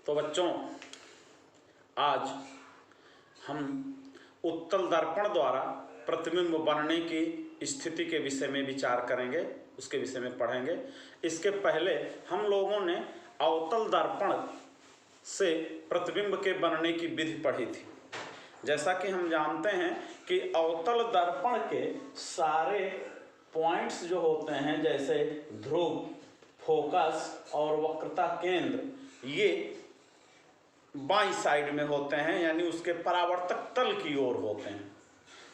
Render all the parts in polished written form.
तो बच्चों, आज हम उत्तल दर्पण द्वारा प्रतिबिंब बनने की स्थिति के विषय में विचार करेंगे, उसके विषय में पढ़ेंगे। इसके पहले हम लोगों ने अवतल दर्पण से प्रतिबिंब के बनने की विधि पढ़ी थी। जैसा कि हम जानते हैं कि अवतल दर्पण के सारे पॉइंट्स जो होते हैं, जैसे ध्रुव, फोकस और वक्रता केंद्र, ये बाईं साइड में होते हैं, यानी उसके परावर्तक तल की ओर होते हैं।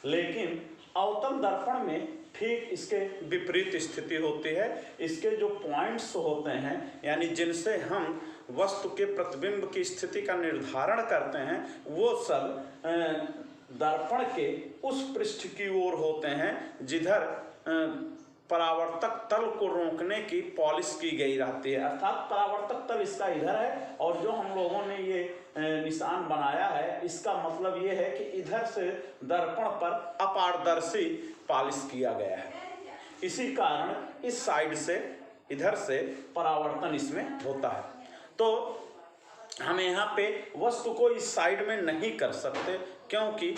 लेकिन अवतल दर्पण में ठीक इसके विपरीत स्थिति होती है। इसके जो पॉइंट्स होते हैं, यानी जिनसे हम वस्तु के प्रतिबिंब की स्थिति का निर्धारण करते हैं, वो सब दर्पण के उस पृष्ठ की ओर होते हैं जिधर परावर्तक तल को रोकने की पॉलिश की गई रहती है। अर्थात परावर्तक तल इसका इधर है और जो हम लोगों ने ये निशान बनाया है, इसका मतलब ये है कि इधर से दर्पण पर अपारदर्शी पॉलिश किया गया है। इसी कारण इस साइड से, इधर से परावर्तन इसमें होता है। तो हम यहाँ पे वस्तु को इस साइड में नहीं कर सकते, क्योंकि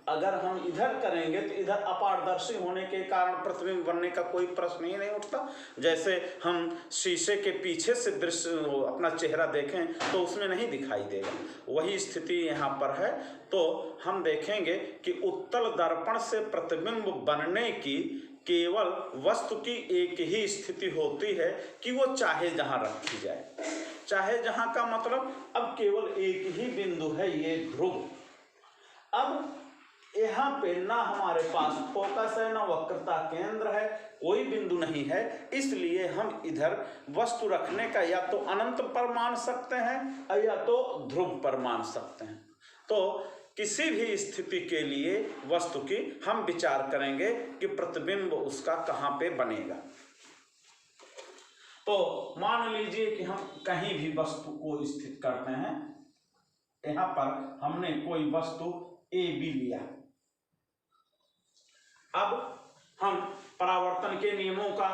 अगर हम इधर करेंगे तो इधर अपारदर्शी होने के कारण प्रतिबिंब बनने का कोई प्रश्न ही नहीं उठता। जैसे हम शीशे के पीछे से दृश्य अपना चेहरा देखें तो उसमें नहीं दिखाई देगा, वही स्थिति यहाँ पर है। तो हम देखेंगे कि उत्तल दर्पण से प्रतिबिंब बनने की केवल वस्तु की एक ही स्थिति होती है कि वो चाहे जहाँ रखी जाए। चाहे जहाँ का मतलब अब केवल एक ही बिंदु है, ये ध्रुव। अब यहाँ पे ना हमारे पास फोकस है, ना वक्रता केंद्र है, कोई बिंदु नहीं है, इसलिए हम इधर वस्तु रखने का या तो अनंत पर मान सकते हैं या तो ध्रुव पर मान सकते हैं। तो किसी भी स्थिति के लिए वस्तु की हम विचार करेंगे कि प्रतिबिंब उसका कहाँ पे बनेगा। तो मान लीजिए कि हम कहीं भी वस्तु को स्थित करते हैं। यहाँ पर हमने कोई वस्तु ए बी लिया। अब हम परावर्तन के नियमों का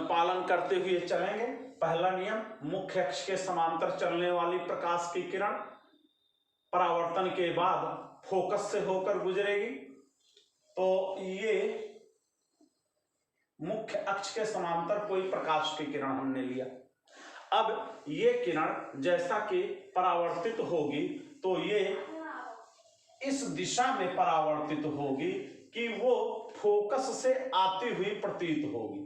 पालन करते हुए चलेंगे। पहला नियम, मुख्य अक्ष के समांतर चलने वाली प्रकाश की किरण परावर्तन के बाद फोकस से होकर गुजरेगी। तो ये मुख्य अक्ष के समांतर कोई प्रकाश की किरण हमने लिया। अब ये किरण जैसा कि परावर्तित होगी तो ये इस दिशा में परावर्तित होगी कि वो फोकस से आती हुई प्रतीत होगी।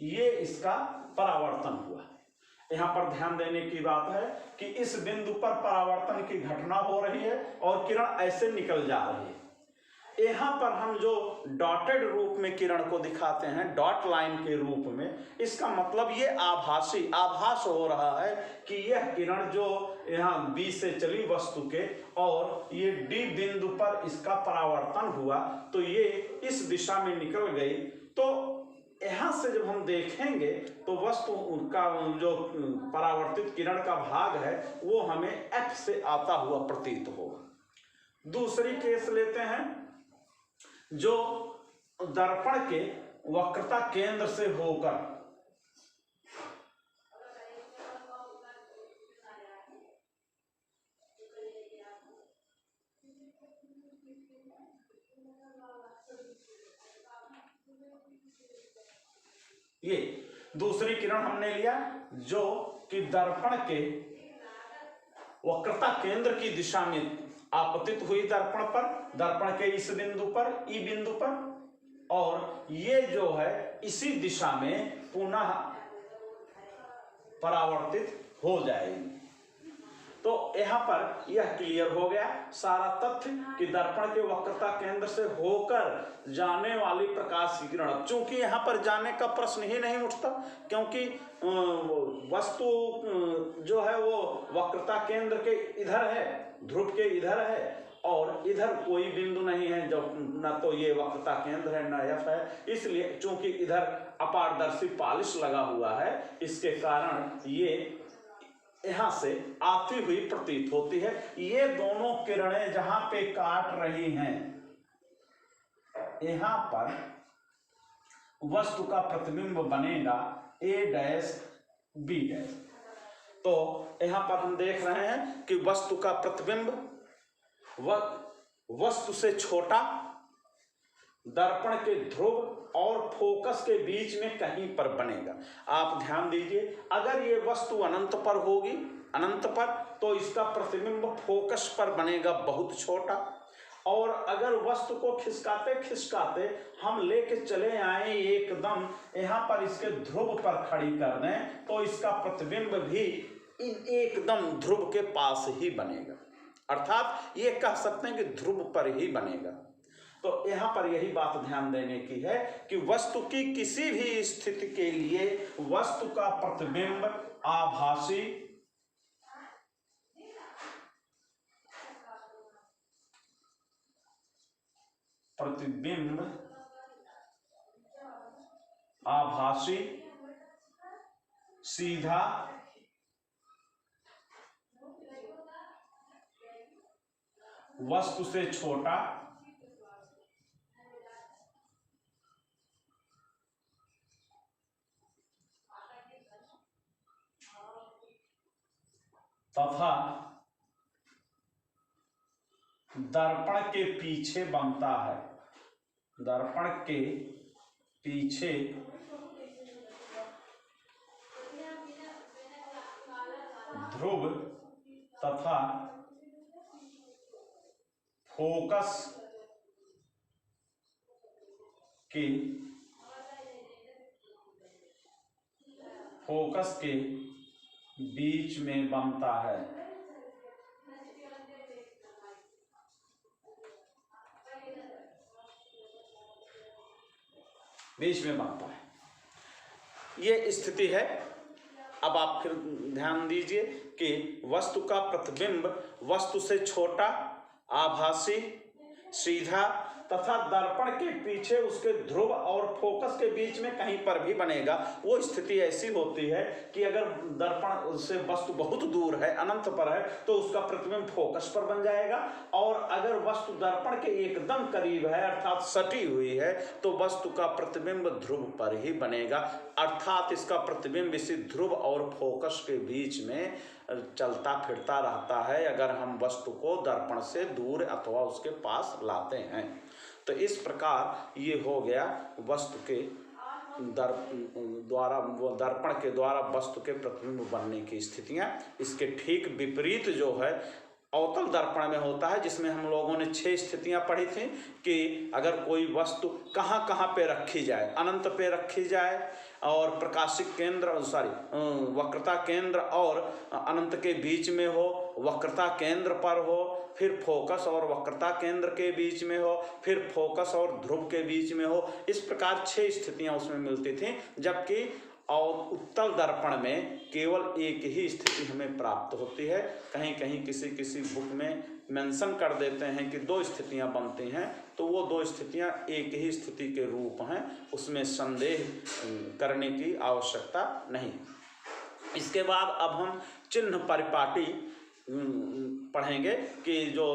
ये इसका परावर्तन हुआ। यहाँ पर ध्यान देने की बात है कि इस बिंदु पर परावर्तन की घटना हो रही है और किरण ऐसे निकल जा रही है। यहाँ पर हम जो डॉटेड रूप में किरण को दिखाते हैं, डॉट लाइन के रूप में, इसका मतलब ये आभास हो रहा है कि यह किरण जो यहाँ बी से चली वस्तु के और ये डी बिंदु पर इसका परावर्तन हुआ तो ये इस दिशा में निकल गई। तो यहाँ से जब हम देखेंगे तो वस्तु का जो परावर्तित किरण का भाग है वो हमें एफ से आता हुआ प्रतीत होगा। दूसरी केस लेते हैं, जो दर्पण के वक्रता केंद्र से होकर ये दूसरी किरण हमने लिया जो कि दर्पण के वक्रता केंद्र की दिशा में आपतित हुई दर्पण पर, दर्पण के इस बिंदु पर, ई बिंदु पर, और ये जो है इसी दिशा में पुनः परावर्तित हो जाएगी। तो यहाँ पर यह क्लियर हो गया सारा तथ्य कि दर्पण के वक्रता केंद्र से होकर जाने वाली प्रकाश की किरण, चूंकि यहाँ पर जाने का प्रश्न ही नहीं उठता, क्योंकि वस्तु जो है वो वक्रता केंद्र के इधर है, ध्रुव के इधर है, और इधर कोई बिंदु नहीं है, जो न तो ये वक्रता केंद्र है न एफ है। इसलिए चूंकि इधर अपारदर्शी पॉलिश लगा हुआ है, इसके कारण ये यहाँ से आती हुई प्रतीत होती है। ये दोनों किरणें जहां पे काट रही हैं, यहाँ पर वस्तु का प्रतिबिंब बनेगा ए डैश बी डैश। तो यहाँ पर हम देख रहे हैं कि वस्तु का प्रतिबिंब वस्तु से छोटा, दर्पण के ध्रुव और फोकस के बीच में कहीं पर बनेगा। आप ध्यान दीजिए, अगर ये वस्तु अनंत पर होगी, अनंत पर, तो इसका प्रतिबिंब फोकस पर बनेगा बहुत छोटा, और अगर वस्तु को खिसकाते खिसकाते हम लेके चले आए एकदम यहाँ पर इसके ध्रुव पर खड़ी कर दें, तो इसका प्रतिबिंब भी एकदम ध्रुव के पास ही बनेगा, अर्थात ये कह सकते हैं कि ध्रुव पर ही बनेगा। तो यहाँ पर यही बात ध्यान देने की है कि वस्तु की किसी भी स्थिति के लिए वस्तु का प्रतिबिंब आभासी सीधा वस्तु से छोटा तथा दर्पण के पीछे बनता है, दर्पण के पीछे ध्रुव तथा फोकस के बीच में बनता है। बीच में बनता है, ये स्थिति है। अब आप फिर ध्यान दीजिए कि वस्तु का प्रतिबिंब वस्तु से छोटा, आभासी, सीधा तथा दर्पण के पीछे उसके ध्रुव और फोकस के बीच में कहीं पर भी बनेगा। वो स्थिति ऐसी होती है कि अगर दर्पण से वस्तु बहुत दूर है, अनंत पर है, तो उसका प्रतिबिंब फोकस पर बन जाएगा, और अगर वस्तु दर्पण के एकदम करीब है अर्थात सटी हुई है, तो वस्तु का प्रतिबिंब ध्रुव पर ही बनेगा, अर्थात इसका प्रतिबिंब इसी ध्रुव और फोकस के बीच में चलता फिरता रहता है अगर हम वस्तु को दर्पण से दूर अथवा उसके पास लाते हैं। तो इस प्रकार ये हो गया वस्तु के दर्पण के द्वारा वस्तु के प्रतिबिंब बनने की स्थितियां। इसके ठीक विपरीत जो है अवतल दर्पण में होता है, जिसमें हम लोगों ने 6 स्थितियां पढ़ी थी कि अगर कोई वस्तु कहाँ कहाँ पे रखी जाए, अनंत पे रखी जाए और प्रकाशिक केंद्र वक्रता केंद्र और अनंत के बीच में हो, वक्रता केंद्र पर हो, फिर फोकस और वक्रता केंद्र के बीच में हो, फिर फोकस और ध्रुव के बीच में हो। इस प्रकार 6 स्थितियां उसमें मिलती थी, जबकि और उत्तल दर्पण में केवल एक ही स्थिति हमें प्राप्त होती है। कहीं कहीं किसी बुक में मेंशन कर देते हैं कि 2 स्थितियां बनती हैं, तो वो 2 स्थितियां एक ही स्थिति के रूप हैं, उसमें संदेह करने की आवश्यकता नहीं। इसके बाद अब हम चिन्ह परिपाटी पढ़ेंगे कि जो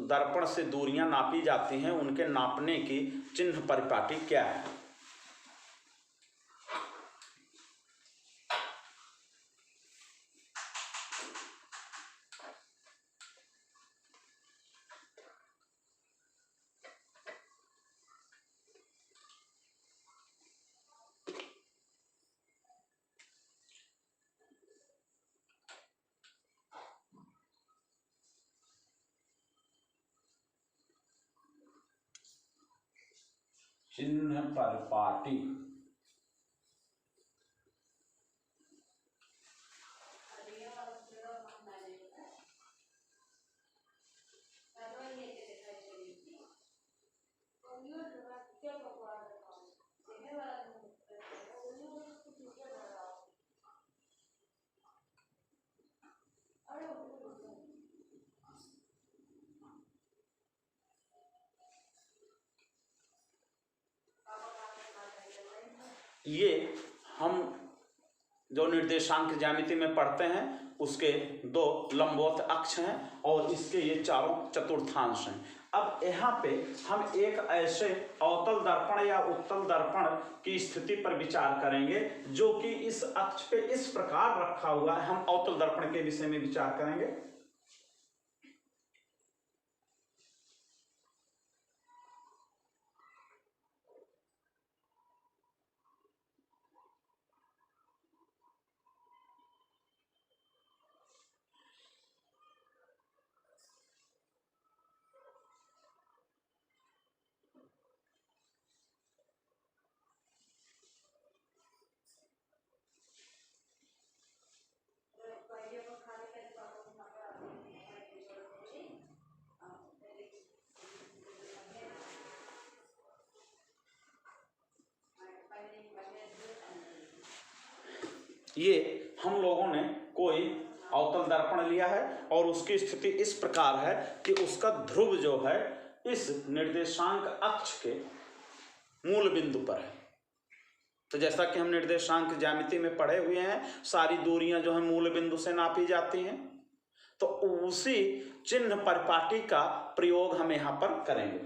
दर्पण से दूरियां नापी जाती हैं उनके नापने की चिन्ह परिपाटी क्या है। चिन्ह परिपाटी ये हम जो निर्देशांक ज्यामिति में पढ़ते हैं उसके 2 लंबवत अक्ष हैं और इसके ये चारों चतुर्थांश हैं। अब यहाँ पे हम एक ऐसे अवतल दर्पण या उत्तल दर्पण की स्थिति पर विचार करेंगे जो कि इस अक्ष पे इस प्रकार रखा हुआ है। हम अवतल दर्पण के विषय में विचार करेंगे। ये हम लोगों ने कोई अवतल दर्पण लिया है और उसकी स्थिति इस प्रकार है कि उसका ध्रुव जो है इस निर्देशांक अक्ष के मूल बिंदु पर है। तो जैसा कि हम निर्देशांक ज्यामिति में पढ़े हुए हैं, सारी दूरियां जो है मूल बिंदु से नापी जाती हैं। तो उसी चिन्ह परिपाटी का प्रयोग हम यहाँ पर करेंगे।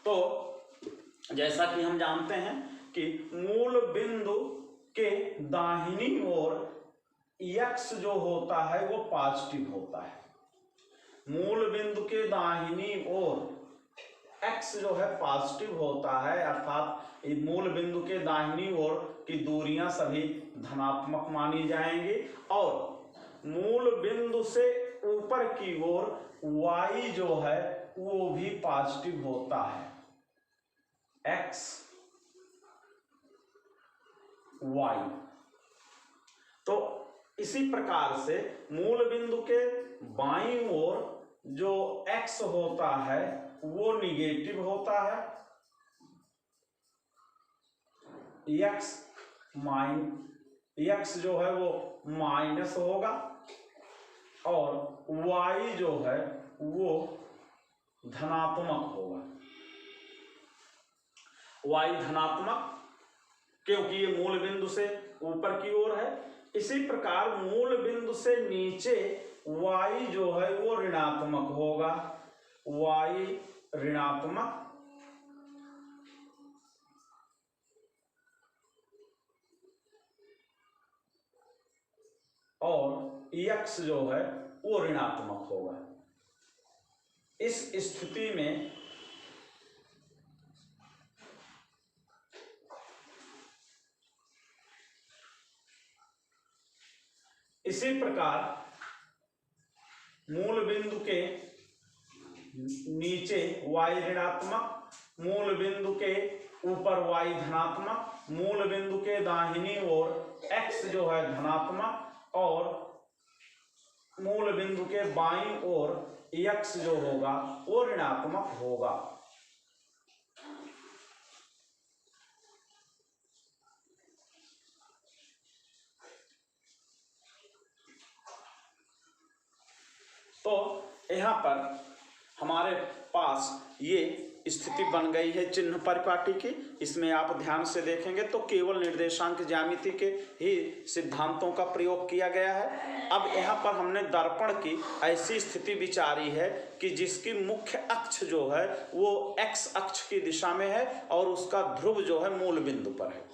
तो जैसा कि हम जानते हैं कि मूल बिंदु के दाहिनी ओर x जो होता है वो पॉजिटिव होता है। मूल बिंदु के दाहिनी ओर x जो है पॉजिटिव होता है, अर्थात मूल बिंदु के दाहिनी ओर की दूरियां सभी धनात्मक मानी जाएंगी और मूल बिंदु से ऊपर की ओर y जो है वो भी पॉजिटिव होता है। x y, तो इसी प्रकार से मूल बिंदु के बाईं ओर जो x होता है वो निगेटिव होता है। x जो है वो माइनस होगा और y जो है वो धनात्मक होगा। y धनात्मक क्योंकि ये मूल बिंदु से ऊपर की ओर है। इसी प्रकार मूल बिंदु से नीचे y जो है वो ऋणात्मक होगा। y ऋणात्मक और x जो है वो ऋणात्मक होगा। इस स्थिति में इसी प्रकार मूल बिंदु के नीचे y ऋणात्मक, मूल बिंदु के ऊपर y धनात्मक, मूल बिंदु के दाहिनी ओर x जो है धनात्मक और मूल बिंदु के बाईं ओर x जो होगा वो ऋणात्मक होगा। तो यहाँ पर हमारे पास ये स्थिति बन गई है चिन्ह परिपाटी की। इसमें आप ध्यान से देखेंगे तो केवल निर्देशांक ज्यामिति के ही सिद्धांतों का प्रयोग किया गया है। अब यहाँ पर हमने दर्पण की ऐसी स्थिति विचारी है कि जिसकी मुख्य अक्ष जो है वो x अक्ष की दिशा में है और उसका ध्रुव जो है मूल बिंदु पर है।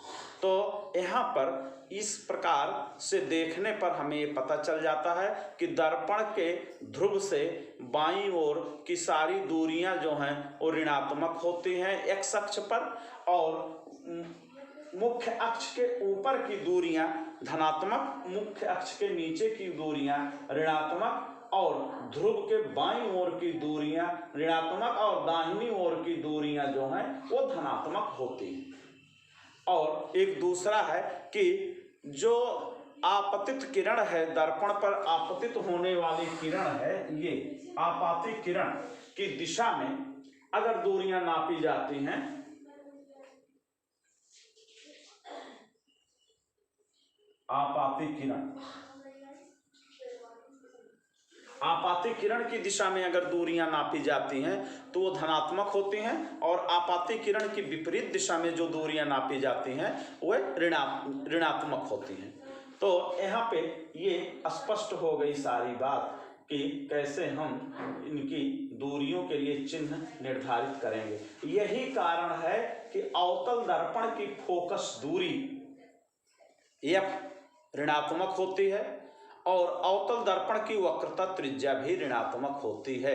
तो यहाँ पर इस प्रकार से देखने पर हमें ये पता चल जाता है कि दर्पण के ध्रुव से बाईं ओर की सारी दूरियां जो हैं वो ऋणात्मक होती हैं x अक्ष पर और मुख्य अक्ष के ऊपर की दूरियां धनात्मक, मुख्य अक्ष के नीचे की दूरियां ऋणात्मक और ध्रुव के बाईं ओर की दूरियां ऋणात्मक और दाहिनी ओर की दूरियां जो हैं वो धनात्मक होती हैं। और एक दूसरा है कि जो आपतित किरण है, दर्पण पर आपतित होने वाली किरण है, ये आपातित किरण की दिशा में अगर दूरियां नापी जाती हैं आपातित किरण की दिशा में अगर दूरियां नापी जाती हैं तो वो धनात्मक होती हैं और आपातित किरण की विपरीत दिशा में जो दूरियां नापी जाती हैं वो ऋणात्मक होती हैं। तो यहाँ पे ये स्पष्ट हो गई सारी बात कि कैसे हम इनकी दूरियों के लिए चिन्ह निर्धारित करेंगे। यही कारण है कि अवतल दर्पण की फोकस दूरी f ऋणात्मक होती है और अवतल दर्पण की वक्रता त्रिज्या भी ऋणात्मक होती है।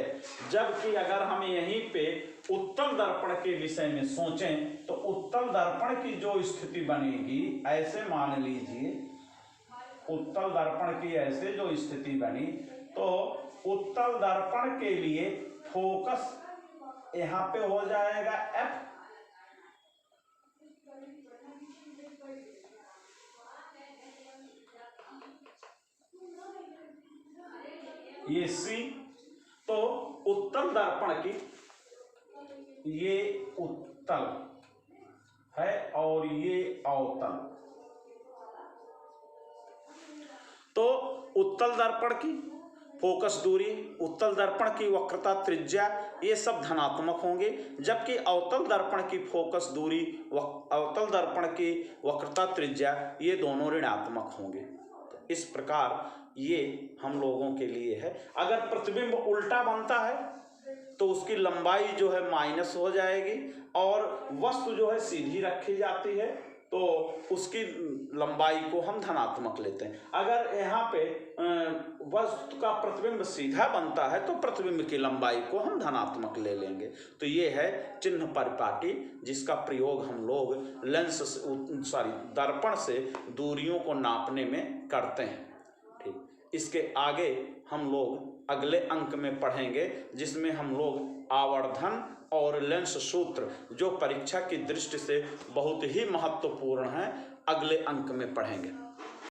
जबकि अगर हम यहीं पे उत्तल दर्पण के विषय में सोचें तो उत्तल दर्पण की जो स्थिति बनेगी, ऐसे मान लीजिए उत्तल दर्पण की ऐसे जो स्थिति बनी, तो उत्तल दर्पण के लिए फोकस यहाँ पे हो जाएगा f, ये C, तो उत्तल दर्पण की ये उत्तल है और ये अवतल, तो उत्तल दर्पण की फोकस दूरी, उत्तल दर्पण की वक्रता त्रिज्या, ये सब धनात्मक होंगे, जबकि अवतल दर्पण की फोकस दूरी, अवतल दर्पण की वक्रता त्रिज्या, ये दोनों ऋणात्मक होंगे। तो इस प्रकार ये हम लोगों के लिए है। अगर प्रतिबिंब उल्टा बनता है तो उसकी लंबाई जो है माइनस हो जाएगी और वस्तु जो है सीधी रखी जाती है, तो उसकी लंबाई को हम धनात्मक लेते हैं। अगर यहाँ पे वस्तु का प्रतिबिंब सीधा बनता है तो प्रतिबिंब की लंबाई को हम धनात्मक ले लेंगे। तो ये है चिन्ह परिपाटी, जिसका प्रयोग हम लोग दर्पण से दूरियों को नापने में करते हैं। ठीक, इसके आगे हम लोग अगले अंक में पढ़ेंगे, जिसमें हम लोग आवर्धन और लेंस सूत्र, जो परीक्षा की दृष्टि से बहुत ही महत्वपूर्ण है, अगले अंक में पढ़ेंगे।